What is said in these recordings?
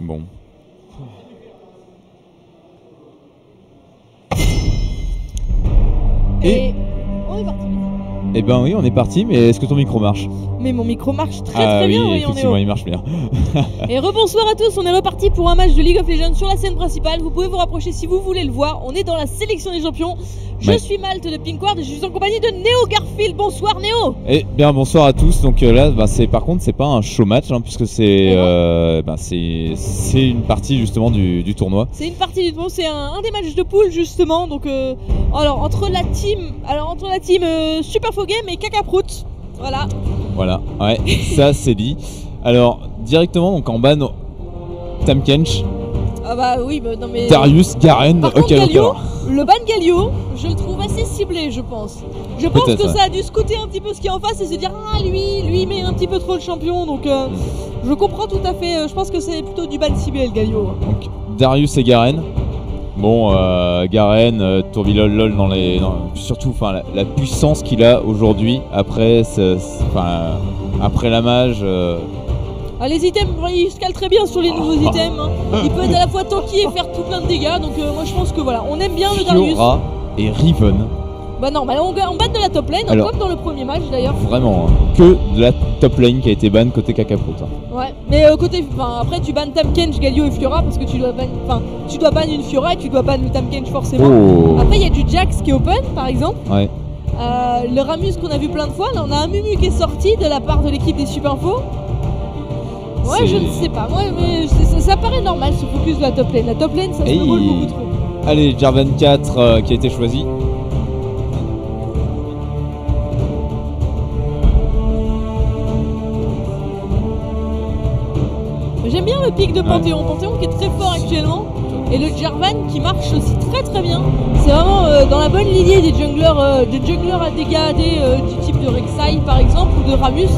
Bon. Et on est parti. Eh ben oui, on est parti, mais est-ce que ton micro marche? Mais mon micro marche très bien, oui, voyons, effectivement, Néo. il marche bien. Et rebonsoir à tous, on est reparti pour un match de League of Legends sur la scène principale. Vous pouvez vous rapprocher si vous voulez le voir. On est dans la sélection des champions. Je suis Malte de Pinkward et je suis en compagnie de Néo Garfield. Bonsoir Néo. Eh bien, bonsoir à tous. Donc là, par contre, c'est pas un show match, hein, puisque c'est une partie justement du tournoi. C'est une partie du tournoi, c'est un des matchs de poule justement. Donc, alors entre la team Super Game et Cacaproot. Voilà, ouais, ça c'est dit. Alors, directement, donc en ban, Tahm Kench. Ah bah oui, non mais... Darius, Garen, par contre, Galio, le ban Galio, je le trouve assez ciblé, je pense. Je pense que ça a dû scouter un petit peu ce qui est en face et se dire ah lui met un petit peu trop le champion, donc je comprends tout à fait. Je pense que c'est plutôt du ban ciblé le Galio. Donc Darius et Garen. Bon, Garen, Tourbilol surtout la puissance qu'il a aujourd'hui après la mage. Les items, il se cale très bien sur les nouveaux items. Hein. Il peut être à la fois tanky et faire tout plein de dégâts. Donc moi je pense que voilà, on aime bien le Darius. Fiora et Riven. Bah non, on ban de la top lane, alors, comme dans le premier match d'ailleurs. Vraiment, que de la top lane qui a été ban côté Cacaproot. Ouais, mais après tu ban Tahm Kench, Galio et Fiora parce que tu dois ban une Fiora et tu dois ban le Tahm Kench forcément. Oh. Après il y a du Jax qui est open par exemple. Ouais. Le Ramus qu'on a vu plein de fois, là on a un Mumu qui est sorti de la part de l'équipe des Supinfo. Ouais, je ne sais pas, mais ça paraît normal ce focus de la top lane. La top lane ça se roule beaucoup trop. Allez, Jarvan 4 qui a été choisi. J'aime bien le pic de Panthéon, Panthéon qui est très fort actuellement. Et le Jarvan qui marche aussi très bien. C'est vraiment dans la bonne lignée des junglers à dégâts AD du type de Rek'Sai par exemple ou de Ramus.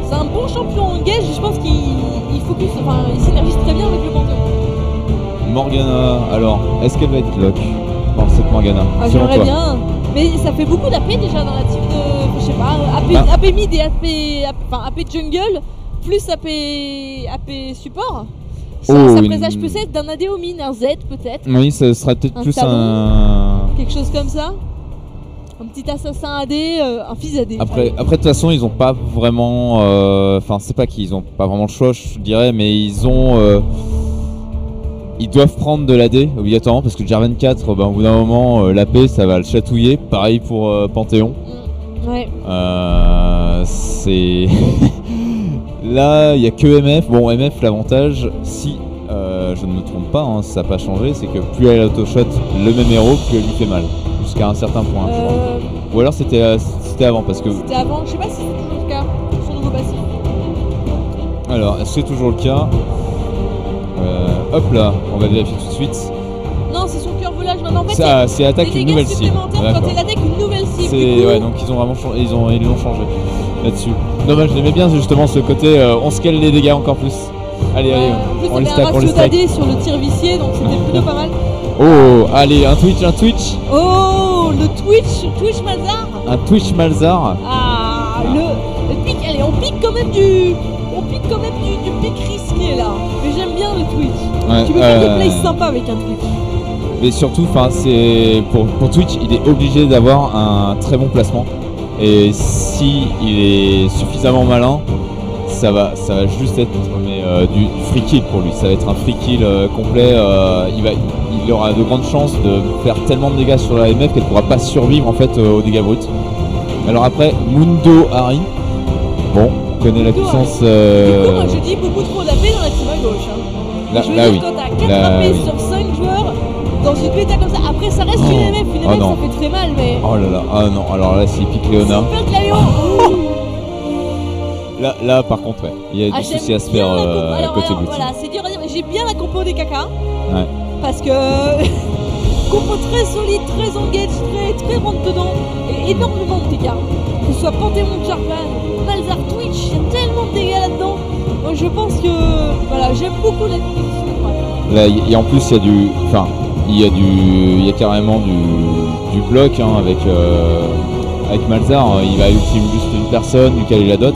C'est un bon champion en engage et je pense qu'il focus, il synergise très bien avec le Panthéon. Morgana, alors, est-ce qu'elle va être lock par cette Morgana? J'aimerais bien, mais ça fait beaucoup d'AP déjà dans la team de, je sais pas, AP mid et AP jungle, plus AP support. Ça présage peut-être d'un AD au mid, un Z peut-être. Oui, ça serait peut-être plus quelque chose comme ça. Un petit assassin AD, un fils AD. Après, de toute façon, ils ont pas vraiment. C'est pas qu'ils ont pas vraiment le choix, je dirais, mais ils ont. Ils doivent prendre de l'AD obligatoirement parce que Jarvan 4, au bout d'un moment, l'AP ça va le chatouiller. Pareil pour Panthéon. Ouais. C'est. Là, il n'y a que MF. Bon, MF, l'avantage, si je ne me trompe pas, hein, ça n'a pas changé, c'est que plus elle auto-shot le même héros, plus elle lui fait mal. Jusqu'à un certain point, je crois. Ou alors c'était avant, parce que... C'était avant, je sais pas si c'est toujours le cas, son nouveau passif. Alors, est-ce que c'est toujours le cas? Hop là, on va vérifier tout de suite. Non, c'est son cœur volage maintenant. En fait, c'est attaque une nouvelle cible. Quand elle attaque une nouvelle cible. Ouais, donc ils ont vraiment changé, ils l'ont changé là-dessus. Dommage, j'aimais bien justement ce côté, on scale les dégâts encore plus. Allez, on les stack, on les stack. Sur le tir vicié, donc c'était plutôt pas mal. Oh, allez, un Twitch. Oh, le Twitch Malzar. Un Twitch Malzar. Ah, le pic, allez, on pique quand même du pic risqué là. Mais j'aime bien le Twitch. Ouais, tu peux faire des plays sympas avec un Twitch. Mais surtout, c'est pour Twitch, il est obligé d'avoir un très bon placement. Et si il est suffisamment malin, ça va juste être du free kill pour lui. Ça va être un free kill complet. Il aura de grandes chances de faire tellement de dégâts sur la MF qu'elle ne pourra pas survivre en fait aux dégâts bruts. Alors après, Mundo Hari. Bon, on connaît la puissance. Du coup, moi je dis beaucoup trop d'AP dans la team à gauche. Hein. Là, oui. Quand t'as 4 AP sur 5 joueurs dans une péta comme ça, après ça reste une MF. Une MF ça fait très mal, mais. Oh là là, ah non, alors là, s'il pique Léona. Là, par contre, ouais, il y a des soucis à se faire côté bout. Voilà, c'est dur à dire, mais j'ai bien la compo des caca. Ouais. Parce que. Compo très solide, très engage, très rentre dedans, et énormément de dégâts. Que ce soit Panthéon, Jarvan, Malzar, Twitch, il y a tellement de dégâts là-dedans. Moi je pense que. Voilà, j'aime beaucoup la direction. Là, et en plus, il y a carrément du bloc hein, avec Malzar. Il va ultime juste une personne, duquel il la dot.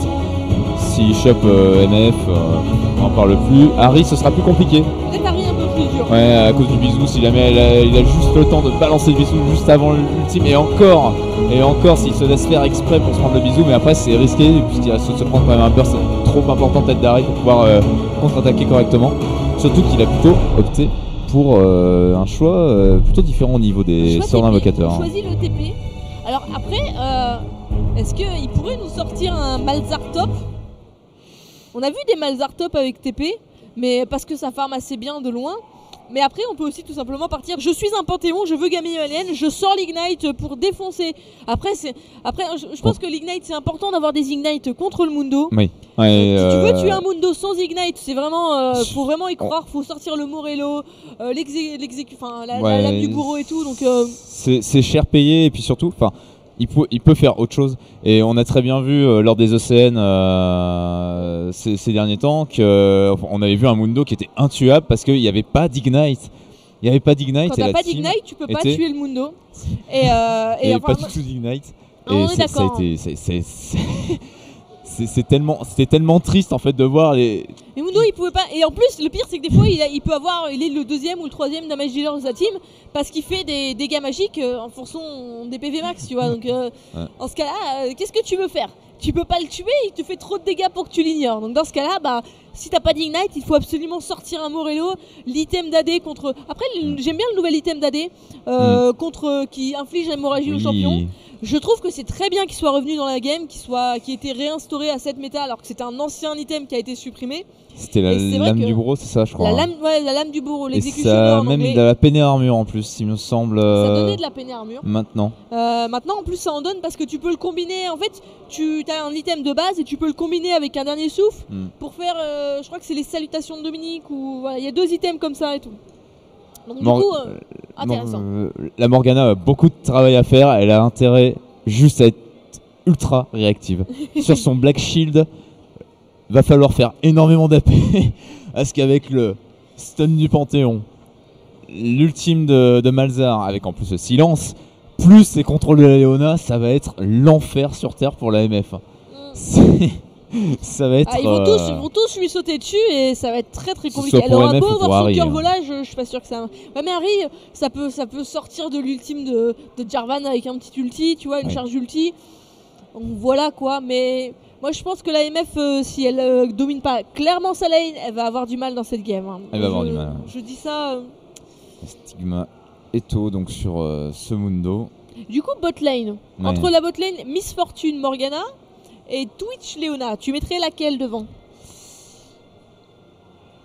s'il chope MF, on n'en parle plus. Harry, ce sera plus compliqué. Peut-être Harry un peu plus dur. Ouais, à cause du bisou, si jamais il a juste le temps de balancer le bisou juste avant l'ultime, et encore s'il se laisse faire exprès pour se prendre le bisou, mais après c'est risqué puisqu'il va se prendre quand même un burst trop important tête d'Harry pour pouvoir contre-attaquer correctement. Surtout qu'il a plutôt opté pour un choix plutôt différent au niveau des sorts d'invocateurs. Il choisit le TP. Alors après, est-ce qu'il pourrait nous sortir un Malzar top? On a vu des Malzar top avec TP, mais parce que ça farm assez bien de loin. Mais après, on peut aussi tout simplement partir. Je suis un Panthéon, je veux gagner Alien, je sors l'Ignite pour défoncer. Après, je pense que l'Ignite, c'est important d'avoir des Ignites contre le Mundo. Oui. Ouais, si tu veux tuer un Mundo sans Ignite, c'est vraiment, faut vraiment y croire. Faut sortir le Morello, la lame du bourreau et tout. Donc c'est cher payé et puis surtout, il peut faire autre chose. Et on a très bien vu lors des ECN ces derniers temps qu'on avait vu un Mundo qui était intuable parce qu'il n'y avait pas d'Ignite. Il n'y avait pas d'Ignite. Quand t'as pas d'Ignite, tu peux pas tuer le Mundo. Il n'y avait pas du tout d'Ignite. On est d'accord. C'était tellement triste en fait de voir les. Mais Mundo il pouvait pas. Et en plus le pire c'est que des fois il est le deuxième ou le troisième damage dealer de sa team parce qu'il fait des dégâts magiques en fonction des PV max, tu vois. Donc en ce cas-là, qu'est-ce que tu veux faire? Tu peux pas le tuer, il te fait trop de dégâts pour que tu l'ignores. Donc dans ce cas-là, si t'as pas d'Ignite, il faut absolument sortir un Morello, l'item d'AD contre. Après j'aime bien le nouvel item d'AD contre qui inflige l'hémorragie au champion. Je trouve que c'est très bien qu'il soit revenu dans la game, qu'il ait été réinstauré à cette méta alors que c'était un ancien item qui a été supprimé. C'était la lame du bourreau, c'est ça je crois. La lame du bourreau, l'exécution. Ça a même de la peine armure en plus, il me semble. Ça donnait de la peine armure. Maintenant. Maintenant en plus ça en donne parce que tu peux le combiner. En fait, tu as un item de base et tu peux le combiner avec un dernier souffle pour faire, je crois que c'est les salutations de Dominique ou voilà, il y a 2 items comme ça et tout. Donc du coup, intéressant. La Morgana a beaucoup de travail à faire, elle a intérêt juste à être ultra réactive. Sur son Black Shield, va falloir faire énormément d'AP, parce qu'avec le stun du Panthéon, l'ultime de Malzar, avec en plus le silence, plus les contrôles de la Léona, ça va être l'enfer sur Terre pour la MF. Ça va être. Ils vont tous lui sauter dessus et ça va être très très compliqué. Elle aura beau avoir son cœur volage, je suis pas sûr que ça. Ouais, mais Harry, ça peut sortir de l'ultime de Jarvan avec un petit ulti, tu vois, une charge ulti. Donc voilà quoi, mais moi je pense que la MF, si elle domine pas clairement sa lane, elle va avoir du mal dans cette game. Elle va avoir du mal. Je dis ça. Stigma Eto donc sur ce Mundo. Du coup, bot lane. Entre la bot lane Miss Fortune Morgana et Twitch Léona, tu mettrais laquelle devant?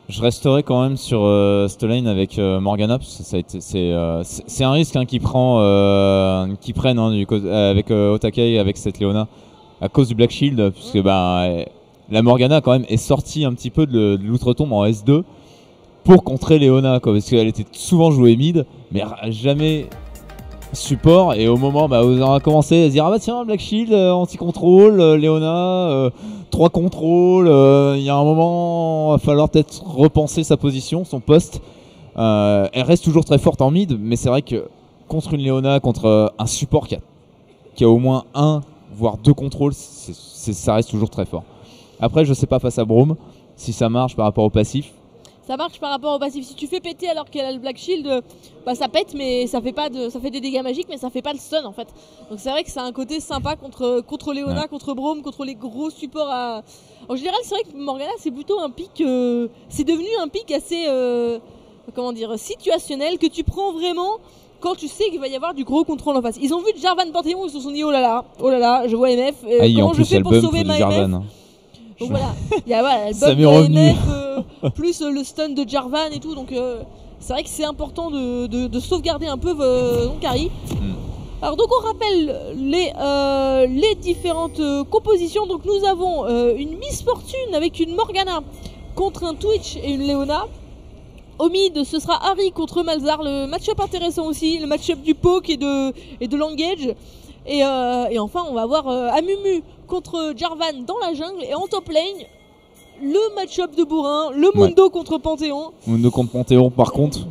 Je resterai quand même sur cette lane avec Morgana parce que c'est un risque qu'ils prennent avec Otakei avec cette Léona à cause du Black Shield puisque la Morgana quand même est sortie un petit peu de l'outre-tombe en S2 pour contrer Léona parce qu'elle était souvent jouée mid mais jamais support et au moment où on a commencé à se dire tiens Black Shield anti-contrôle Léona 3 contrôles il y a un moment va falloir peut-être repenser sa position, son poste. Elle reste toujours très forte en mid mais c'est vrai que contre une Léona, contre un support qui a au moins 1 voire 2 contrôles, ça reste toujours très fort. Après je sais pas face à Braum si ça marche par rapport au passif. Ça marche par rapport au passif. Si tu fais péter alors qu'elle a le Black Shield, ça pète, mais ça fait des dégâts magiques, mais ça fait pas le stun en fait. Donc c'est vrai que ça a un côté sympa contre Léona, contre Braum, contre les gros supports. En général, c'est vrai que Morgana, c'est plutôt un pic. C'est devenu un pic assez, situationnel que tu prends vraiment quand tu sais qu'il va y avoir du gros contrôle en face. Ils ont vu Jarvan Panthéon, ils se sont dit oh là là, je vois MF. Comment je fais pour sauver ma MF? Donc voilà, il y a le bump de MF, plus le stun de Jarvan et tout, donc c'est vrai que c'est important de sauvegarder un peu donc Harry. Alors donc on rappelle les différentes compositions. Donc nous avons une Miss Fortune avec une Morgana contre un Twitch et une Léona. Au mid, ce sera Harry contre Malzar, le match-up intéressant aussi, le match-up du poke et de l'engage. Et enfin, on va avoir Amumu contre Jarvan dans la jungle. Et en top lane, le match-up de bourrin, le Mundo contre Panthéon. Mundo contre Panthéon, par contre,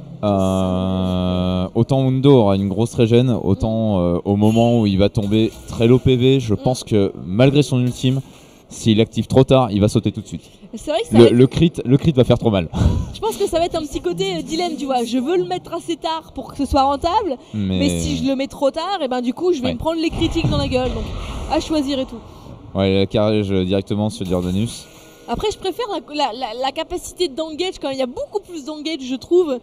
autant Mundo aura une grosse régène, autant au moment où il va tomber très low PV, je pense que malgré son ultime, S'il active trop tard, il va sauter tout de suite. C'est vrai que ça va être- Le crit va faire trop mal. je pense que ça va être un petit côté dilemme, tu vois. Je veux le mettre assez tard pour que ce soit rentable, mais si je le mets trop tard, et ben du coup, je vais me prendre les critiques dans la gueule. Donc, à choisir et tout. Ouais, la carrage directement sur Jordanus. Après, je préfère la capacité d'engage quand il y a beaucoup plus d'engage, je trouve.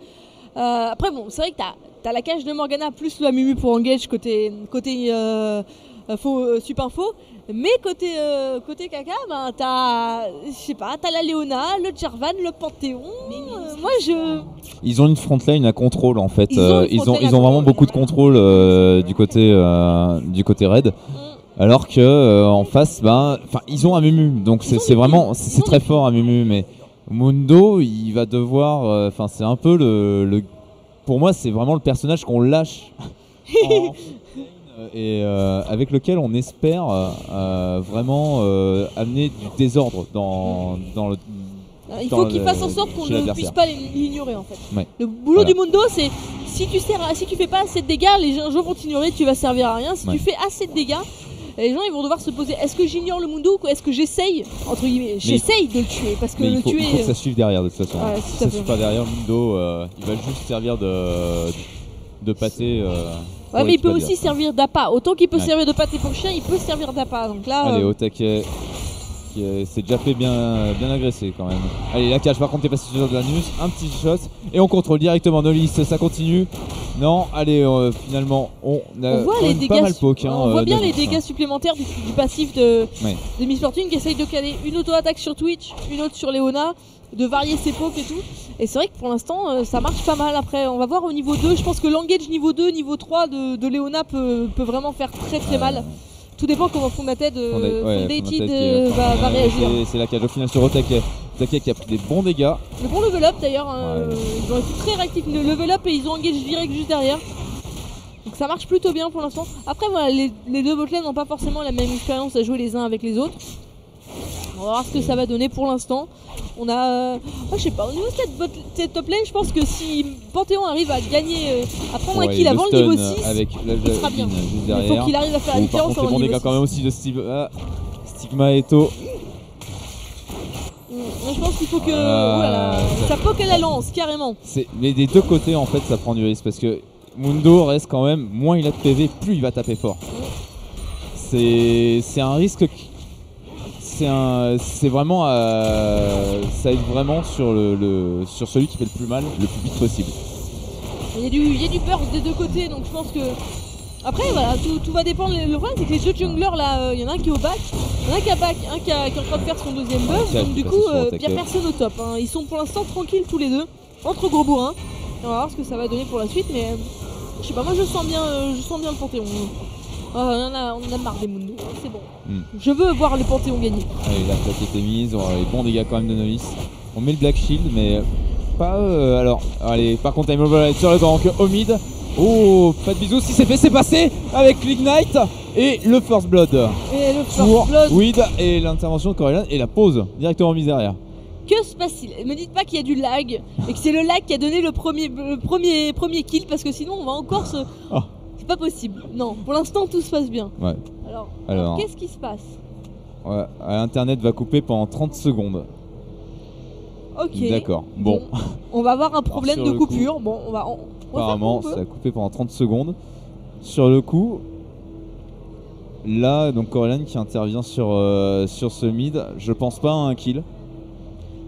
Après, bon, c'est vrai que t'as la cage de Morgana plus la Mumu pour engage côté faux, super faux. Mais côté caca, ben je sais pas, t'as la Léona, le Jarvan, le Panthéon. Moi, Ils ont une frontline à contrôle en fait. Ils ont une Ils ont frontline à vraiment contrôle. beaucoup de contrôle du côté raid. Alors que en face, ils ont un Mumu, donc Ils ont c'est des vraiment kills. c'est très fort un Mumu, mais Mundo, il va devoir, c'est un peu pour moi, c'est vraiment le personnage qu'on lâche en et avec lequel on espère vraiment amener du désordre dans le. il faut qu'il fasse en sorte qu'on chez ne l'adversaire. puisse pas l'ignorer en fait. Ouais. Le boulot Voilà. du Mundo, c'est si tu fais pas assez de dégâts, les gens vont t'ignorer, tu vas servir à rien. Si tu fais assez de dégâts, les gens ils vont devoir se poser, est-ce que j'ignore le Mundo ou est-ce que j'essaye, entre guillemets, j'essaye de le tuer parce que Mais le il faut tuer. que ça suive derrière de toute façon. Ouais, Si tout à ça fait. suit pas derrière, Mundo, il va juste servir de pâté. Ouais, mais il peut pour aussi servir d'appât. Autant qu'il peut Ouais. servir de pâté pour le chien, il peut servir d'appât. Donc là, Allez, au taquet. Qui s'est déjà fait bien agresser quand même. Allez, la cage, par contre, t'es passé sur Jordanus. Un petit shot. Et on contrôle directement Nolis. Ça continue. Non, allez, finalement, on a on voit quand les même dégâts. pas mal poke. On voit bien les Nolis, dégâts supplémentaires du passif de Ouais. Miss Fortune qui essaye de caler une auto-attaque sur Twitch, une autre sur Léona, de varier ses pokes et tout. Et c'est vrai que pour l'instant, ça marche pas mal. Après, on va voir au niveau 2. Je pense que l'engage niveau 2, niveau 3 de Léona peut vraiment faire très très mal. Tout dépend comment Fondated va réagir. C'est la cage au final sur Otake. Otake qui a pris des bons dégâts. Le bon level up d'ailleurs, Ouais. ils ont été très réactifs. Le level up et ils ont engage direct juste derrière. Donc ça marche plutôt bien pour l'instant. Après, voilà, les deux botlane n'ont pas forcément la même expérience à jouer les uns avec les autres. On va voir ce que ça va donner pour l'instant. On a. Je sais pas, au niveau de cette top lane, je pense que si Panthéon arrive à gagner, à prendre un Ouais, kill avant le niveau stun 6, avec la il sera bien. juste il derrière. faut qu'il arrive à faire la Par différence contre, les avant bons le dégâts niveau quand même 6. aussi de Stigma Eto. Je pense qu'il faut que. Oh là là, ça poke à la lance, carrément. Mais des deux côtés, en fait, ça prend du risque parce que Mundo reste quand même, moins il a de PV, plus il va taper fort. C'est un risque. C'est vraiment. Ça aide vraiment sur celui qui fait le plus mal le plus vite possible. Il y a du burst des deux côtés, donc je pense que. Après, voilà, tout va dépendre. Le problème, c'est que les deux junglers là, il y en a un qui est au back, il y en a un qui a back, un qui est en train de faire son deuxième buff. Ouais, Donc, du qui coup, passe sur il attaquer. n'y a personne au top. Hein. Ils sont pour l'instant tranquilles tous les deux, entre gros bourrins. Et on va voir ce que ça va donner pour la suite, mais je sais pas, moi je sens bien le Panthéon. On en a marre des Mundo, c'est bon. Je veux voir le Panthéon gagner. Allez, la plaque était mise, on a les bons dégâts quand même de Novice. On met le Black Shield, mais pas. Alors, allez, par contre, Time Override sur le gank au mid. Oh, pas de bisous, si c'est passé avec l'Ignite et le First Blood. Et le Pour First Blood. Weed et l'intervention de Corellan et la pause directement mise derrière. Que se passe-t-il? Me dites pas qu'il y a du lag et que c'est le lag qui a donné le premier kill parce que sinon on va encore se. Oh. C'est pas possible. Non, pour l'instant tout se passe bien. Ouais. Alors qu'est-ce qui se passe? Ouais, Internet va couper pendant 30 secondes. Ok. D'accord. Bon. On va avoir un problème sur de le coupure. coup, Bon, on va apparemment, faire ça a coupé pendant 30 secondes. Sur le coup, là, donc Corellan qui intervient sur ce mid, je pense pas à un kill.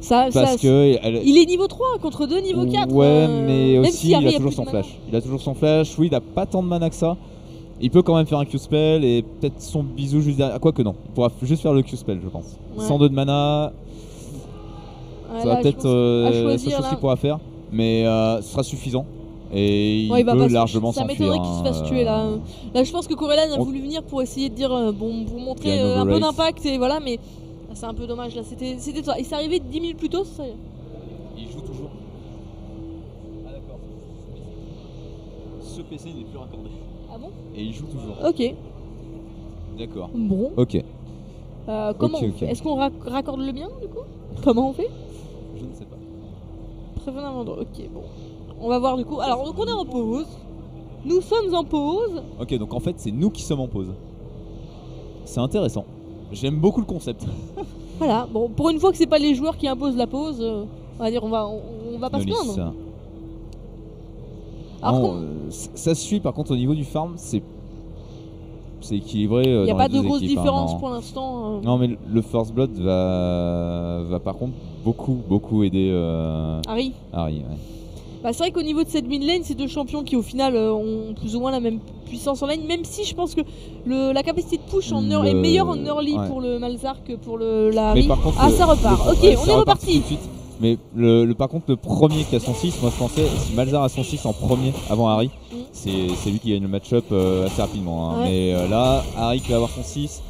Parce que il est niveau 3 contre 2 niveau 4. Ouais, mais même aussi si il Harry a a toujours plus son de mana. flash. Il a toujours son flash. Oui, il a pas tant de mana que ça. Il peut quand même faire un Q-spell et peut-être son bisou juste derrière. Quoique non, il pourra juste faire le Q-spell, je pense. Ouais. 102 de mana, Ouais, ça va là, peut-être à la seule choisir, chose là. qu'il pourra faire. Mais ce sera suffisant. Et Ouais, il va peut pas largement ça s'enfuir. m'étonnerait qu'il se fasse tuer là. Là, je pense que Corellan a On- voulu venir pour essayer de dire bon, pour montrer Game un peu overrate. d'impact et voilà, mais c'est un peu dommage là. C'était toi. Il s'est arrivé 10 minutes plus tôt, ça. Il joue toujours. Ah d'accord. Ce PC n'est plus raccordé. Ah bon? Et il joue toujours. Ok. D'accord. Bon. Ok. Comment Ok, on ok. fait? Est-ce qu'on raccorde le bien du coup? Comment on fait? Je ne sais pas. Prévenez un endroit. Ok, bon. On va voir du coup. Alors, donc on est en pause. Nous sommes en pause. Ok, donc en fait, c'est nous qui sommes en pause. C'est intéressant. J'aime beaucoup le concept. Voilà, bon, pour une fois que c'est pas les joueurs qui imposent la pause, on va dire on va pas se Nolis. plaindre. Non, ça se suit par contre au niveau du farm, c'est équilibré. Il n'y a dans pas les de deux grosse équipes, différence non. pour l'instant. Non, mais le First Blood va par contre beaucoup aider Harry. Ouais. Bah, c'est vrai qu'au niveau de cette mid lane, c'est deux champions qui au final ont plus ou moins la même puissance en lane, même si je pense que la capacité de push en est meilleure en early pour le Malzahar que pour la Harry. Mais par contre, ça repart. Ok, ouais, on ça est repart reparti. tout de suite. Mais par contre, le premier qui a son 6, moi je pensais, si Malzahar a son 6 en premier avant Harry, c'est lui qui gagne le match-up assez rapidement. Hein. Ouais. Mais là, Harry qui va avoir son 6,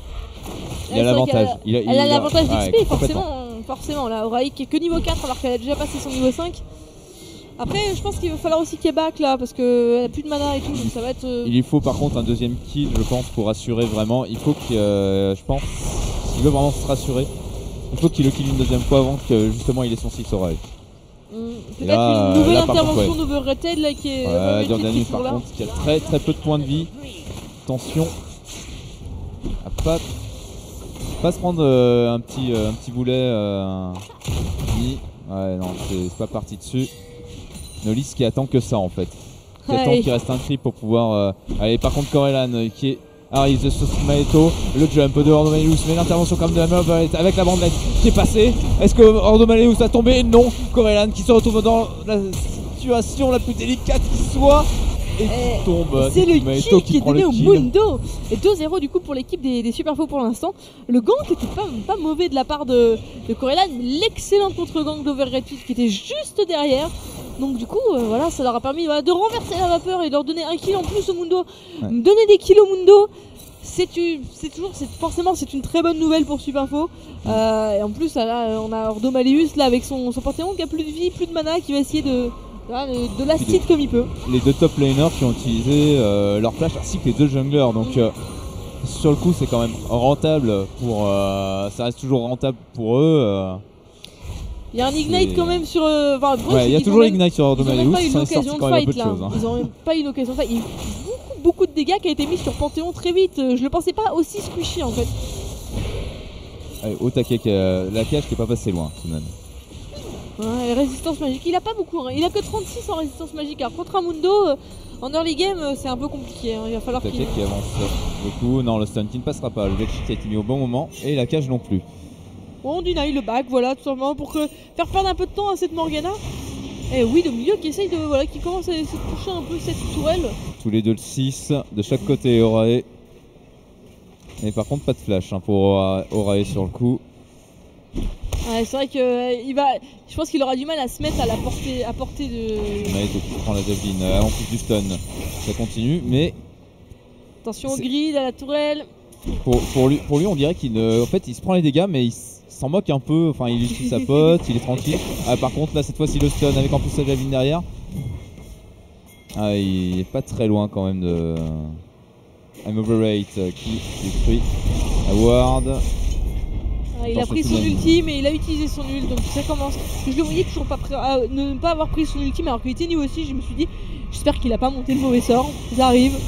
il a l'avantage. Elle a l'avantage d'XP, ouais, forcément. Là, Oraï qui est que niveau 4 alors qu'elle a déjà passé son niveau 5. Après, je pense qu'il va falloir aussi qu'elle back là parce qu'elle a plus de mana et tout, donc ça va être. Il lui faut par contre un deuxième kill, je pense, pour assurer vraiment. Il faut que, je pense, s'il veut vraiment se rassurer, il faut qu'il le kill une deuxième fois avant que justement il ait son 6 Oraï. Peut-être une nouvelle intervention d'Overrated là qui est. Jordanus par contre qui a très peu de points de vie. Attention à pas se prendre un petit boulet. Ouais, non, c'est pas parti dessus. Nolis qui attend que ça en fait. Qui attend qu'il reste un creep pour pouvoir. Allez, par contre, Corellan qui arrive de Maeto. Le jump de Ordomaleus, mais l'intervention comme de la meuf avec la bandelette qui est passée. Est-ce que Ordomaleus a tombé? Non. Corellan qui se retrouve dans la situation la plus délicate qui soit. Et qui tombe. C'est le kill qui est donné au Mundo. Et 2-0 du coup pour l'équipe des Super Faux pour l'instant. Le gank était pas mauvais de la part de Corellan. L'excellent contre-gank d'Overrated qui était juste derrière. Donc du coup, voilà, ça leur a permis de renverser la vapeur et de leur donner un kill en plus au Mundo. Ouais. Donner des kills au Mundo, forcément c'est une très bonne nouvelle pour Supinfo. Et en plus, là, on a Ordomaleus là avec son Panthéon qui a plus de vie, plus de mana, qui va essayer de l'acide comme il peut. Les deux top laners qui ont utilisé leur flash ainsi que les deux junglers. Donc sur le coup, c'est quand même rentable pour. Ça reste toujours rentable pour eux. Il y a un ignite quand même sur. Il y a toujours l'ignite sur Ordomaleus. Ils n'ont pas eu l'occasion de fight là. Ils n'ont pas eu l'occasion de fight. Il y a eu beaucoup de dégâts qui a été mis sur Panthéon très vite. Je le pensais pas aussi squishy en fait. Allez, Otake, la cage qui est pas passée loin tout de même. Ouais, résistance magique, il a pas beaucoup. Il a que 36 en résistance magique. Alors contre un Mundo, en early game, c'est un peu compliqué. Hein. Il va falloir qu'il avance beaucoup. Non, le stun qui ne passera pas. Le Vexit a été mis au bon moment et la cage non plus. Bon, on deny le back, voilà, tout simplement pour faire perdre un peu de temps à cette Morgana. Et oui, au milieu qui essaye qui commence à se toucher un peu cette tourelle. Tous les deux le 6 de chaque côté Orae. Et par contre pas de flash pour Orae sur le coup. Ouais, c'est vrai que je pense qu'il aura du mal à se mettre à portée de. Maeto qui prend la javeline en plus du stun. Ça continue, mais. Attention au grid, à la tourelle. Pour lui, on dirait qu'il se prend les dégâts, mais il s'en moque un peu. Enfin, il suit sa pote, il est tranquille. Par contre, là, cette fois-ci, le stun avec en plus sa javeline derrière. Il est pas très loin quand même de. I'm Overrate qui détruit Howard. Il a pris son ulti, mais il a utilisé son ult, donc ça commence. Je le voyais toujours pas prêt à ne pas avoir pris son ulti, alors qu'il était niveau aussi. Je me suis dit, j'espère qu'il a pas monté le mauvais sort. Ça arrive.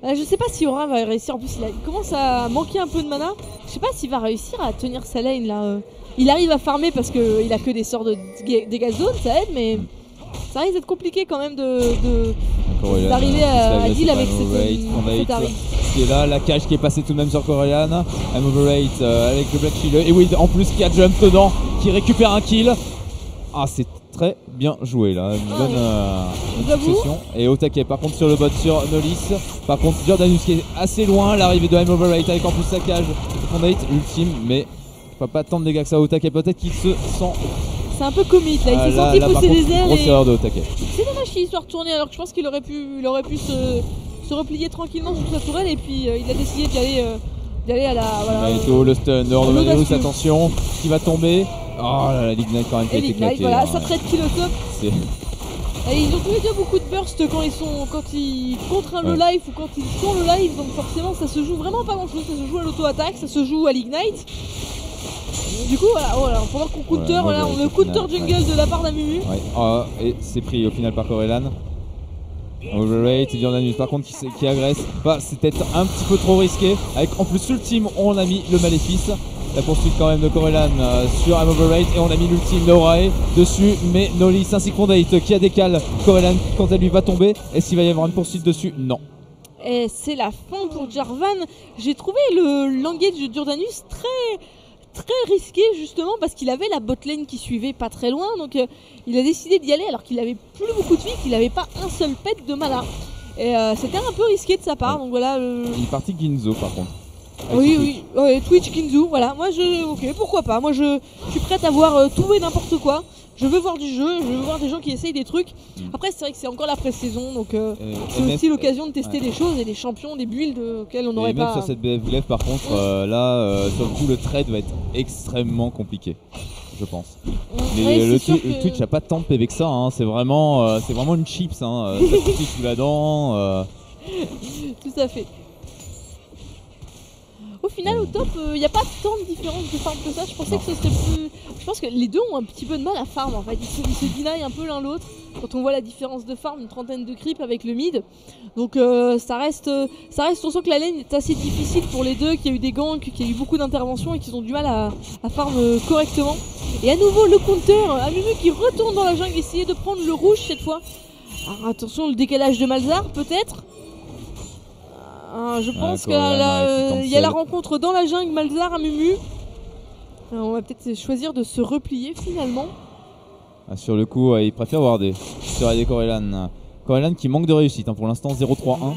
Je sais pas si Aura va réussir. En plus, il commence à manquer un peu de mana. Je sais pas s'il va réussir à tenir sa lane là. Il arrive à farmer parce qu'il a que des sorts de dégâts zone, ça aide, mais ça risque d'être compliqué quand même d'arriver à deal avec cette Harry. Qui est là, la cage qui est passée tout de même sur Corellan. I'm Overrate avec le Black Shield. Et oui, en plus qui a jump dedans, qui récupère un kill. C'est très bien joué là, une bonne succession. Et Otake par contre sur le bot sur Nolis. Par contre Jordanus qui est assez loin, l'arrivée de I'm Overrate avec en plus sa cage. Fondate ultime, mais pas tant de dégâts que ça. Otake peut-être qu'il se sent. C'est un peu comique là, il s'est senti pousser des airs. Grosse erreur de Otake. C'est dommage qu'il soit retourné alors que je pense qu'il aurait pu se replier tranquillement sur sa tourelle et puis il a décidé d'aller à la. Maeto, le stun de Ordomaleus, attention, qui va tomber. Oh là là, l'ignite quand même qui a été éclaté. Voilà, ça traite kill au top. Et ils ont tous les deux beaucoup de burst quand ils contraignent le live ou quand ils font le live, donc forcément ça se joue vraiment pas grand chose, ça se joue à l'auto-attaque, ça se joue à l'ignite. Du coup voilà, pendant qu'on counter, on le counter jungle de la part d'Amumu. Et c'est pris au final par Corellan. Overrate et Jordanus par contre qui agresse. Bah, c'est peut-être un petit peu trop risqué. Avec en plus l'ultime, on a mis le maléfice. La poursuite quand même de Corellan sur un Overrate et on a mis l'ultime d'Orae dessus. Mais Nolis ainsi que Fondate qui a décalé Corellan quand elle lui va tomber. Est-ce qu'il va y avoir une poursuite dessus? Non. Et c'est la fin pour Jarvan. J'ai trouvé l'engage de Jordanus très risqué justement parce qu'il avait la botlane qui suivait pas très loin, donc il a décidé d'y aller alors qu'il avait plus beaucoup de vie, qu'il avait pas un seul pet de mana et c'était un peu risqué de sa part, donc voilà. Il est parti Ginzo par contre. Oui, Twitch Ginzo, voilà, moi ok, pourquoi pas, moi je suis prête à voir tout et n'importe quoi. Je veux voir du jeu, je veux voir des gens qui essayent des trucs. Après, c'est vrai que c'est encore la pré-saison, donc c'est aussi l'occasion de tester des choses et des champions, des builds auxquels on n'aurait pas. Même sur cette BF par contre, là, sur le coup, le trade va être extrêmement compliqué, je pense. Mais le Twitch n'a pas tant de PV que ça, hein. C'est vraiment une chips, hein. Ça pique sous la dent. Tout à fait. Au final, au top, il n'y a pas tant de différence de farm que ça. Je pensais que ce serait plus. Je pense que les deux ont un petit peu de mal à farm en fait. Ils se deny un peu l'un l'autre. Quand on voit la différence de farm, une trentaine de creeps avec le mid. Donc ça reste. On sent que la lane est assez difficile pour les deux, qu'il y a eu des ganks, qu'il y a eu beaucoup d'interventions et qu'ils ont du mal à farm correctement. Et à nouveau, le counter, Amumu qui retourne dans la jungle, essayer de prendre le rouge cette fois. Alors attention, le décalage de Malzahar peut-être. Je pense qu'il y a la rencontre dans la jungle, Malzahar, Amumu. On va peut-être choisir de se replier finalement. Sur le coup, il préfère warder sur AD Corellan. Corellan qui manque de réussite, hein, pour l'instant 0-3-1.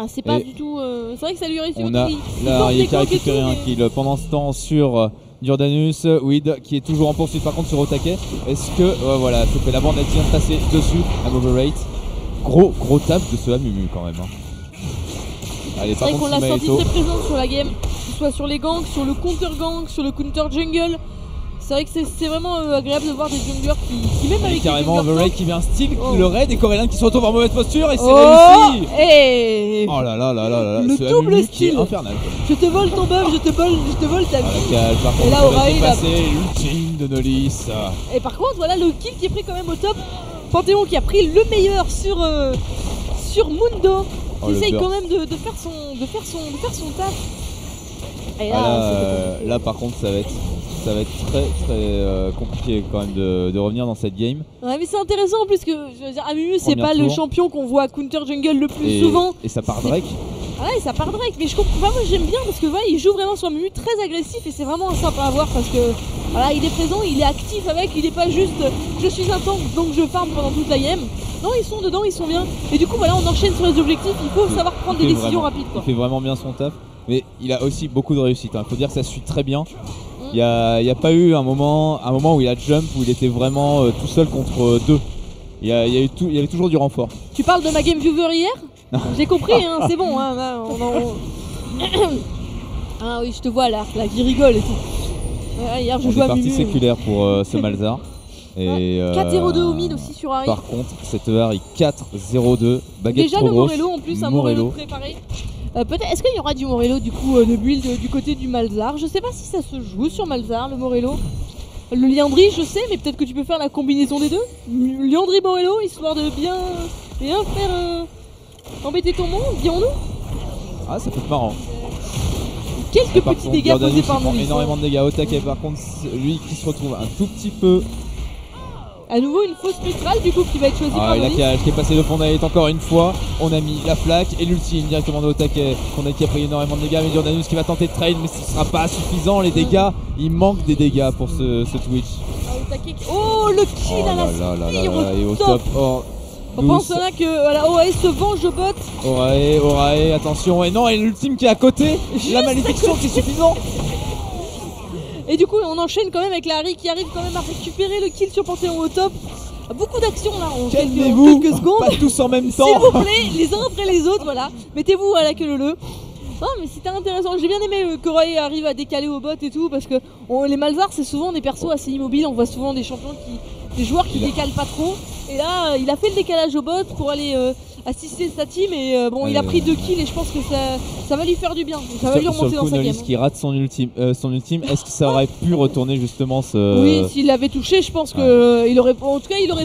C'est pas du tout. C'est vrai que ça lui réussit. On a là qui a récupéré un kill pendant ce temps sur Jordanus. Weed qui est toujours en poursuite par contre sur Otake. Est-ce que. Voilà, ça fait la bande, elle vient de passer dessus. Un Overrate. Gros tap de ce Amumu quand même. Hein. C'est vrai qu'on l'a senti très présent sur la game, que ce soit sur les ganks, sur le counter gank, sur le counter jungle. C'est vrai que c'est vraiment agréable de voir des junglers qui même avec carrément Overrate qui vient stick le raid et Corellan qui se retrouve en mauvaise posture et c'est réussi. Oh là là là là là, le double style infernal. Je te vole ton buff, je te vole ta vie. Et là Orae passé l'ultime de Nolis. Et par contre voilà le kill qui est pris quand même au top. Panthéon qui a pris le meilleur sur Mundo. Qui essaye quand même de faire son taf. Et là par contre ça va être très compliqué quand même de revenir dans cette game. Ouais mais c'est intéressant en plus que je veux dire, Amumu c'est pas le champion qu'on voit counter jungle le plus souvent. Et ça part Drake. Ah ouais ça part Drake, mais je comprends pas, moi j'aime bien parce que voilà, il joue vraiment sur Amumu très agressif et c'est vraiment sympa à voir parce que voilà, il est présent, il est actif avec, il est pas juste je suis un tank donc je farm pendant toute la game. Non, ils sont dedans, ils sont bien. Et du coup voilà, on enchaîne sur les objectifs, il faut savoir prendre des décisions rapides quoi. Il fait vraiment bien son taf, mais il a aussi beaucoup de réussite, il faut dire que ça suit très bien. Il n'y a pas eu un moment où il a jump, où il était vraiment tout seul contre deux. Il y avait toujours du renfort. Tu parles de ma game viewer hier? J'ai compris, hein, c'est bon. Hein, là, ah oui, je te vois là qui rigole et tout. Hier, je joue à Mumu. C'est parti séculaire pour ce Malzahar. 4-0-2 au mid aussi sur Harry. Par contre, cette Harry 4-0-2. Baguette déjà trop le grosse. Morello en plus, un Morello préparé. Peut-être, est-ce qu'il y aura du Morello du coup de build du côté du Malzahar? Je sais pas si ça se joue sur Malzahar, le Morello. Le Liandry, je sais, mais peut-être que tu peux faire la combinaison des deux. Liandry Morello, histoire de bien faire embêter ton monde, dirons-nous. Ah, ça peut être marrant. Quelques petits dégâts posés par nous. Énormément de dégâts. Otake, par contre, lui qui se retrouve un tout petit peu. À nouveau une fausse spectrale du coup qui va être choisie par Nolis. Qui est passé de Fondate encore une fois. On a mis la flaque et l'ultime directement de Otake. Fondate qui a pris énormément de dégâts, mais Jordanus qui va tenter de trade, mais ce ne sera pas suffisant les dégâts. Il manque des dégâts pour ce Twitch. Oh le kill à la spire au top. On pense là que voilà, Orae se venge au bot. Orae, attention. Et non, et l'ultime qui est à côté. La malédiction qui est suffisant. Et du coup on enchaîne quand même avec la Harry qui arrive quand même à récupérer le kill sur Panthéon au top. Beaucoup d'actions là en quelques secondes. Pas tous en même temps. S'il vous plaît, les uns après les autres, voilà. Mettez-vous à la queue leu. Non mais c'était intéressant, j'ai bien aimé qu'Orae arrive à décaler au bot et tout parce que les Malzahar c'est souvent des persos assez immobiles, on voit souvent des champions des joueurs qui décalent pas trop. Et là il a fait le décalage au bot pour aller assister sa team et bon il a pris 2 kills et je pense que ça va lui faire du bien, ça va lui remonter dans sa game. Qui rate son ultime, est-ce que ça aurait pu retourner justement ce... Oui, s'il l'avait touché je pense que il aurait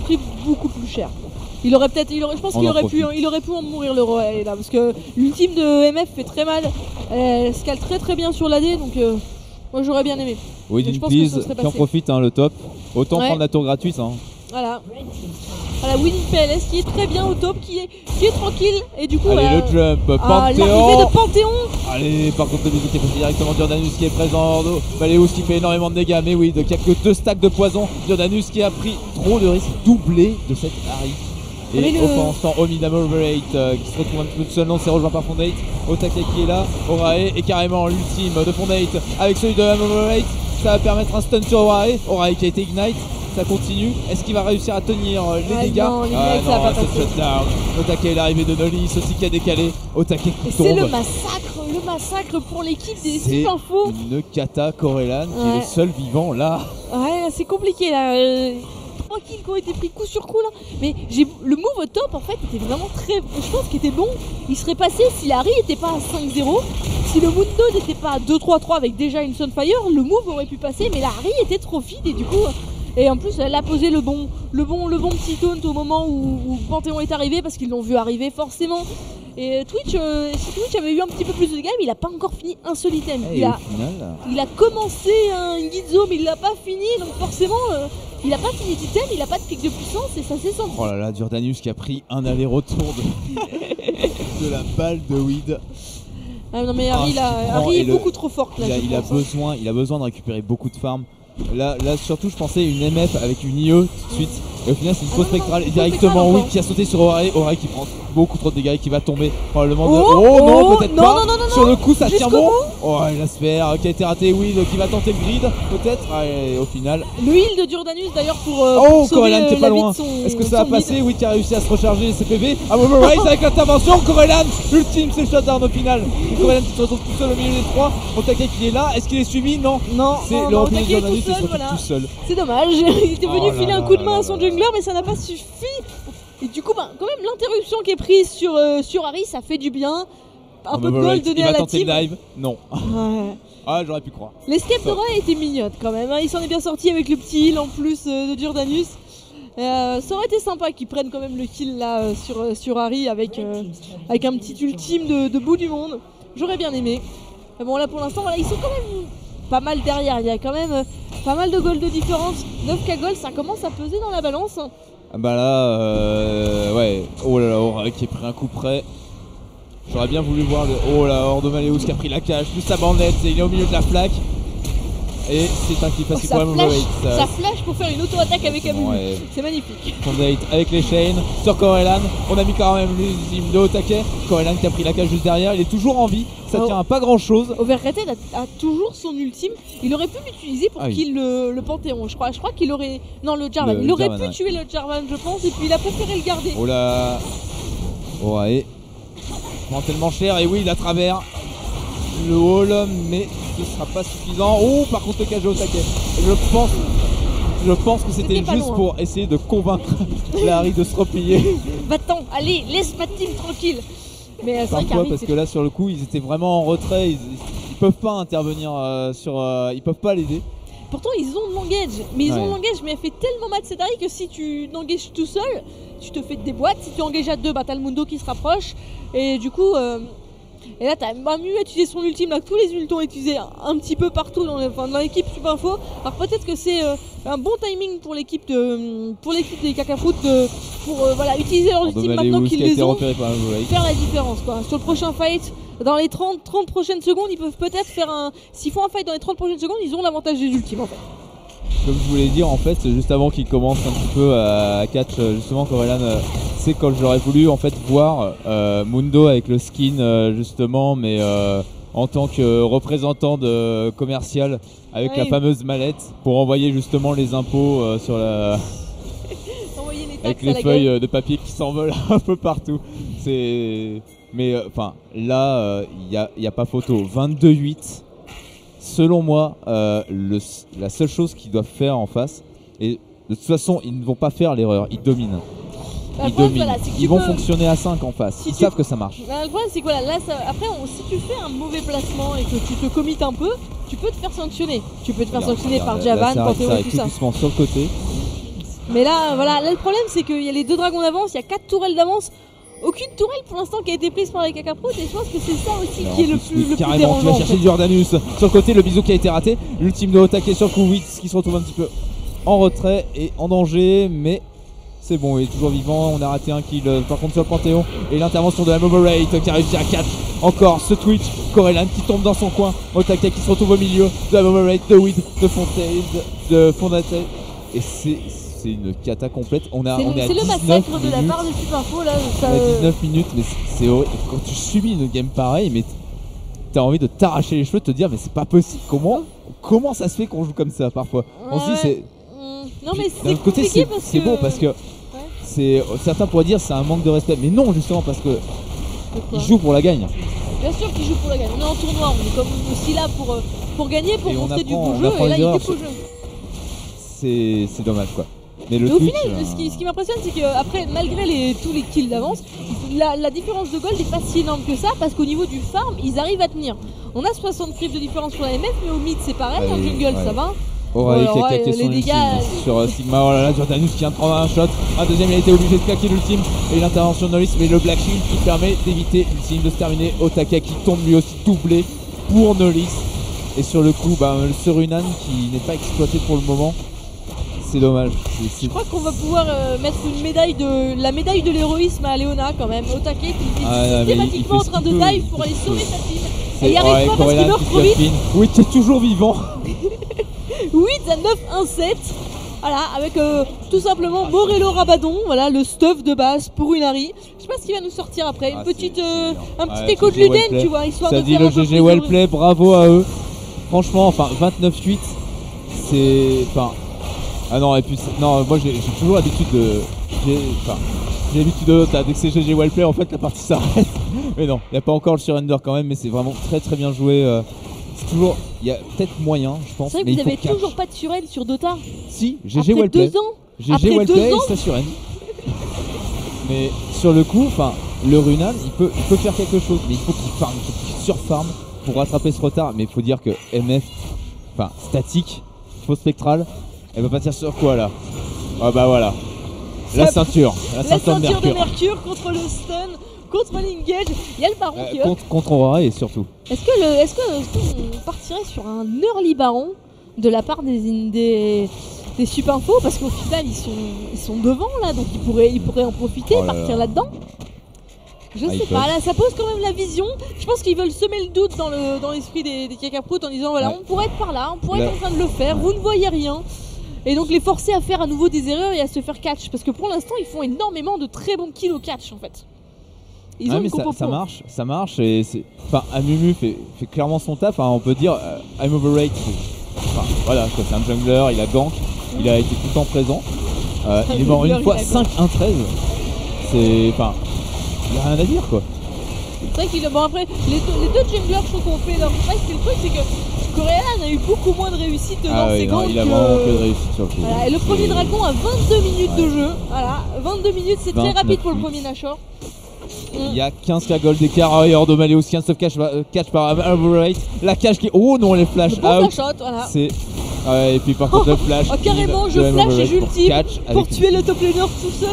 pris beaucoup plus cher. Il aurait peut-être, je pense qu'il aurait pu en mourir le Roae là, parce que l'ultime de MF fait très mal. Elle se cale très bien sur l'AD, donc moi j'aurais bien aimé. Oui, d'une please, qui en profite, hein, le top. Autant prendre la tour gratuite. Hein. Voilà. Winning PLS qui est très bien au top, qui est tranquille. Et du coup, allez, le jump, Panthéon. L'arrivée de Panthéon. Allez, par contre, le musique est pris directement Jordanus qui est présent en dos. Baleus qui fait énormément de dégâts, mais oui, il n'y a que 2 stacks de poison. Jordanus qui a pris trop de risques, doublé de cette Harry. Et pendant ce temps, Omidam Overrate qui se retrouve un petit peu tout seul, non, c'est rejoint par Fondate. Otake qui est là, Orae et carrément l'ultime de Fondate avec celui de Overrate. Ça va permettre un stun sur Orae. Orae qui a été ignite. Ça continue. Est-ce qu'il va réussir à tenir les dégâts? Non, ça va pas passer. Shutdown. Otake est l'arrivée de Nolis aussi qui a décalé. Otake qui tombe. C'est le massacre pour l'équipe des équipes info. Une cata Corellan qui est le seul vivant là. Ouais, c'est compliqué là. 3 kills qui ont été pris coup sur coup là. Mais le move au top en fait était vraiment je pense qu'il était bon. Il serait passé si la Harry n'était pas à 5-0. Si le Mundo n'était pas à 2-3-3 avec déjà une Sunfire, le move aurait pu passer. Mais la Harry était trop feed et du coup. Et en plus, elle a posé le bon petit taunt au moment où Panthéon est arrivé, parce qu'ils l'ont vu arriver forcément. Et Twitch, si Twitch avait eu un petit peu plus de dégâts, mais il a pas encore fini un seul item. Il a commencé un Gizzo, mais il l'a pas fini, donc forcément, il a pas fini d'item, il a pas de pic de puissance et ça s'est senti. Oh là là, Jordanus qui a pris un aller-retour de la balle de Weed. Ah non mais Harry est beaucoup trop forte là. Il a besoin de récupérer beaucoup de farm. Là surtout je pensais une MF avec une IE tout de suite. Et au final c'est une fausse spectrale et directement oui qui a sauté sur Orae qui prend beaucoup trop de dégâts et qui va tomber probablement non peut-être pas. Non, sur le coup ça tient bon. Oh la sphère qui a été ratée, oui qui va tenter le grid peut-être et au final. Le heal de Jordanus d'ailleurs pour Corellan qui est pas loin. Est-ce que ça va passer? Oui qui a réussi à se recharger ses PV. Rise avec l'intervention. Corellan ultime, c'est le shutdown au final. Corellan qui se retrouve tout seul au milieu des 3. Otake qui est là. Est-ce qu'il est suivi? Non, c'est le repli de Jordanus qui se retrouve tout seul. C'est dommage. Il était venu filer un coup de main à son jungler mais ça n'a pas suffi. Et du coup, quand même, l'interruption qui est prise sur Harry, ça fait du bien. Un peu de gold donné à la team. Le live. Non. Ah, j'aurais pu croire. L'escape de Roy était mignonne quand même. Il s'en est bien sorti avec le petit heal en plus de Jordanus. Ça aurait été sympa qu'ils prennent quand même le kill là sur Harry avec un petit ultime de bout du monde. J'aurais bien aimé. Mais bon, là pour l'instant, voilà, ils sont quand même pas mal derrière. Il y a quand même pas mal de gold de différence. 9k gold, ça commence à peser dans la balance. Ah bah là, ouais. Oh là là, Orae qui est pris un coup près. J'aurais bien voulu voir le. Oh là, Ordomaleus qui a pris la cage, plus sa bandette, il est au milieu de la flaque. Et c'est un kill facile pour Overrate. Ça flash pour faire une auto-attaque avec Amu. Ouais. C'est magnifique. Fondate avec les chains sur Corellan. On a mis quand même l'ultime de Otake. Corellan qui a pris la cage juste derrière. Il est toujours en vie. Ça tient à pas grand chose. Overrate a toujours son ultime. Il aurait pu l'utiliser pour kill le Panthéon. Je crois qu'il aurait. Non, le Jarvan. Il aurait pu tuer le Jarvan, je pense. Et puis il a préféré le garder. Oh là. Ouais. Prend tellement cher. Et oui, il a travers le hall, mais ce sera pas suffisant. Oh, par contre, le cage Otake. Je pense que c'était juste pour essayer de convaincre la Harry de se replier. Va-t'en, allez, laisse ma team tranquille. Mais c'est vrai parce que là, sur le coup, ils étaient vraiment en retrait. Ils peuvent pas intervenir ils peuvent pas l'aider. Pourtant, ils ont de l'engage. Mais elle fait tellement mal cette Harry que si tu n'engages tout seul, tu te fais des boîtes. Si tu engages à 2, bah t'as le Mundo qui se rapproche. Et du coup. Et là, t'as Mamu utilisé son ultime, là, tous les ultimes ont utilisé un petit peu partout dans l'équipe Subinfo. Alors peut-être que c'est un bon timing pour l'équipe des Cacafoot pour utiliser leur ultime maintenant qu'ils les ont, faire la différence quoi. Sur le prochain fight, dans les 30 prochaines secondes, ils peuvent peut-être faire s'ils font un fight dans les 30 prochaines secondes, ils ont l'avantage des ultimes en fait. Comme je voulais dire en fait, juste avant qu'il commence un petit peu à catch justement Corellan, c'est quand j'aurais voulu en fait voir Mundo avec le skin justement, mais en tant que représentant de commercial avec la fameuse mallette pour envoyer justement les impôts sur la avec les feuilles de papier qui s'envolent un peu partout. Mais enfin là il y a pas photo. 22-8. Selon moi, la seule chose qu'ils doivent faire en face, et de toute façon ils ne vont pas faire l'erreur, ils dominent. Ils vont fonctionner à 5 en face, ils savent que ça marche. Le problème c'est que là, après si tu fais un mauvais placement et que tu te commites un peu, tu peux te faire sanctionner. Tu peux te faire sanctionner par Javan, Panthéon et tout ça. Tout doucement sur le côté. Mais là, voilà, là le problème c'est qu'il y a les 2 dragons d'avance, il y a 4 tourelles d'avance. Aucune tourelle pour l'instant qui a été prise par les Cacaproutes et je pense que c'est ça aussi qui est le plus carrément, dérangeant. tu vas chercher Jordanus sur le côté, le bisou qui a été raté. L'ultime de Otake sur le coup, Witz qui se retrouve un petit peu en retrait et en danger, mais c'est bon, il est toujours vivant. On a raté un kill par contre sur le Panthéon. Et l'intervention de la Moborate qui a réussi à catch encore ce Twitch. Corellan qui tombe dans son coin. Otake qui se retrouve au milieu de la Moborate, de Weed, de Fontaine, de Fondate. Et c'est une cata complète. On est à C'est le massacre de la part de Supinfo là. On a 19 minutes, mais c'est horrible. Quand tu subis une game pareille, mais t'as envie de t'arracher les cheveux, de te dire mais c'est pas possible. Comment ça se fait qu'on joue comme ça parfois? On se dit c'est. Non mais d'un c'est côté compliqué parce que c'est beau parce que certains pourraient dire c'est un manque de respect, mais non justement parce que ils jouent pour la gagne. Bien sûr qu'ils jouent pour la gagne. On est en tournoi, on est comme aussi là pour gagner, pour montrer du beau jeu. Et là il y a du beau jeu. C'est dommage quoi. Mais au final, ce qui m'impressionne, c'est qu'après, malgré tous les kills d'avance, la différence de gold n'est pas si énorme que ça, parce qu'au niveau du farm, ils arrivent à tenir. On a 60 creeps de différence sur la MF, mais au mid c'est pareil, en jungle ça va. Oraï qui a claqué son ultime sur Sigma. Oh là là, Jordanus qui vient de prendre un shot. Un deuxième, il a été obligé de claquer l'ultime. Et l'intervention de Nolis, mais le Black Shield qui permet d'éviter l'ultime de se terminer. Otake qui tombe lui aussi doublé pour Nolis. Et sur le coup, ce Runan qui n'est pas exploité pour le moment. C'est dommage. Je crois qu'on va pouvoir mettre la médaille de l'héroïsme à Léona quand même. Otake qui est systématiquement en train de dive pour aller sauver sa team. Et il arrive pas parce qu'il meurt trop vite. Oui, qui est toujours vivant. 8 à 9-1-7. Voilà, avec tout simplement Morello Rabadon, voilà le stuff de base pour Unari. Je sais pas ce qu'il va nous sortir après, un petit écho de Luden, tu vois, histoire ça de dit faire le un peu GG plus Wellplay, bravo à eux. Franchement, enfin 29-8, c'est. Enfin. Ah non, et puis non, moi j'ai toujours l'habitude de. J'ai l'habitude de. Dès que c'est GG Wellplay, en fait la partie s'arrête. Mais non, il n'y a pas encore le surrender quand même, mais c'est vraiment très très bien joué. C'est toujours. Il y a peut-être moyen, je pense. C'est vrai que vous n'avez toujours pas de surend sur Dota. Si, GG Wellplay. 2 ans. GG Wellplay, ça surend. Mais sur le coup, le Runan, il peut faire quelque chose, mais il faut qu'il farm, il faut qu'il surfarm pour rattraper ce retard. Mais il faut dire que MF, statique, faux spectral, elle va partir sur quoi là? Ah bah voilà. La ceinture de Mercure contre le stun, contre l'engage. Il y a le baron qui contre Aura et surtout. Est-ce qu'on partirait sur un early baron de la part des Supinfo, parce qu'au final ils sont devant là, donc ils pourraient en profiter, partir là-dedans. Je sais pas, là ça pose quand même la vision. Je pense qu'ils veulent semer le doute dans l'esprit des Cacaproutes en disant voilà, on pourrait être par là, on pourrait être en train de le faire, vous ne voyez rien. Et donc les forcer à faire à nouveau des erreurs et à se faire catch, parce que pour l'instant ils font énormément de très bons kills au catch en fait. Ils ont mais ça marche et Amumu fait clairement son taf, on peut dire I'm overrated. Voilà, c'est un jungler, il a gank, il a été tout le temps présent. Il est mort une fois 5-1-13. C'est. Il n'y a rien à dire quoi. C'est vrai qu'il bon après les deux junglers je trouve qu'on fait leur fight, le truc c'est que Corellan a eu beaucoup moins de réussite dans ses ganks. Il a vraiment peu de réussite sur le coup. Voilà, et le premier dragon a 22 minutes de jeu. Voilà, 22 minutes, c'est très rapide pour le premier Nashor. Il y a 15k gold d'écart. Hors de Malé aussi, un sauf catch par Overrate. La catch qui. Oh non, les flash out. Shot, voilà. C'est. Et puis par contre, le flash. Carrément, je flash et j'ultime pour tuer le top laner tout seul.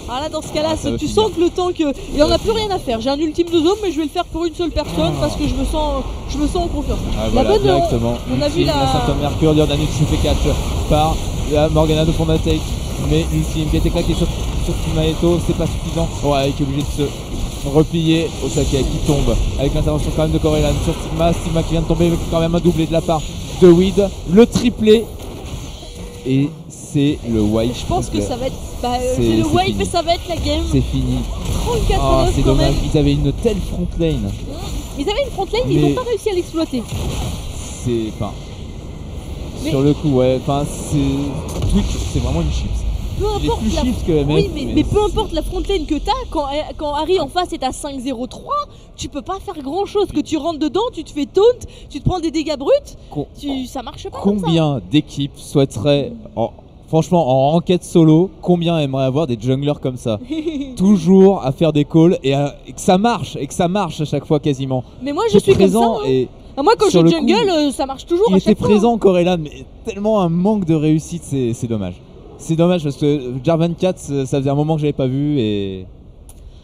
Voilà, dans ce cas-là, tu sens que le tank, il en a plus rien à faire. J'ai un ultime de zone, mais je vais le faire pour une seule personne parce que je me sens en confiance. La bonne directement. On a vu la Saint Mercure, Jordanus qui se fait catch par la Morgana de Fondate. Mais l'ultime qui a été claqué sur Timaeto, c'est pas suffisant. Ouais, qui est obligé de se replier. Otake qui tombe avec l'intervention quand même de Corellan sur Sigma qui vient de tomber avec quand même un doublé de la part de Weed. Le triplé. Et c'est le wipe. Je pense que ça va être. C'est le wipe et ça va être la game. C'est fini. 34-9 c'est dommage. Ils avaient une telle front lane. Ils avaient une front lane, ils n'ont pas réussi à l'exploiter. Sur le coup, c'est Twitch, c'est vraiment une chips. Peu importe mais peu importe la front lane que t'as, quand Harry en face est à 5-0-3, tu peux pas faire grand chose. Que tu rentres dedans, tu te fais taunt, tu te prends des dégâts bruts, ça marche pas. Combien d'équipes souhaiteraient, franchement en enquête solo, combien aimeraient avoir des junglers comme ça? Toujours à faire des calls et que ça marche à chaque fois quasiment. Mais moi je suis présent comme ça. Moi quand je jungle, ça marche toujours à chaque fois. Il était présent Corellan, mais tellement un manque de réussite, c'est dommage. C'est dommage parce que Jarvan 4, ça faisait un moment que j'avais pas vu et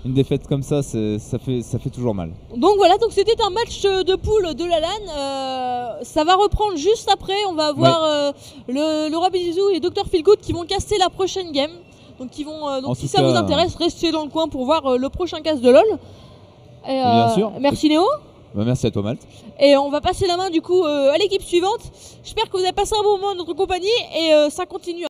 une défaite comme ça, ça fait toujours mal. Donc voilà, donc c'était un match de poule de la LAN. Ça va reprendre juste après. On va avoir le Roi Bisou et Dr Feelgood qui vont caster la prochaine game. Donc, donc si ça vous intéresse, restez dans le coin pour voir le prochain cast de LoL. Et, bien sûr. Merci Néo. Bah, merci à toi Malte. Et on va passer la main du coup à l'équipe suivante. J'espère que vous avez passé un bon moment dans notre compagnie et ça continue.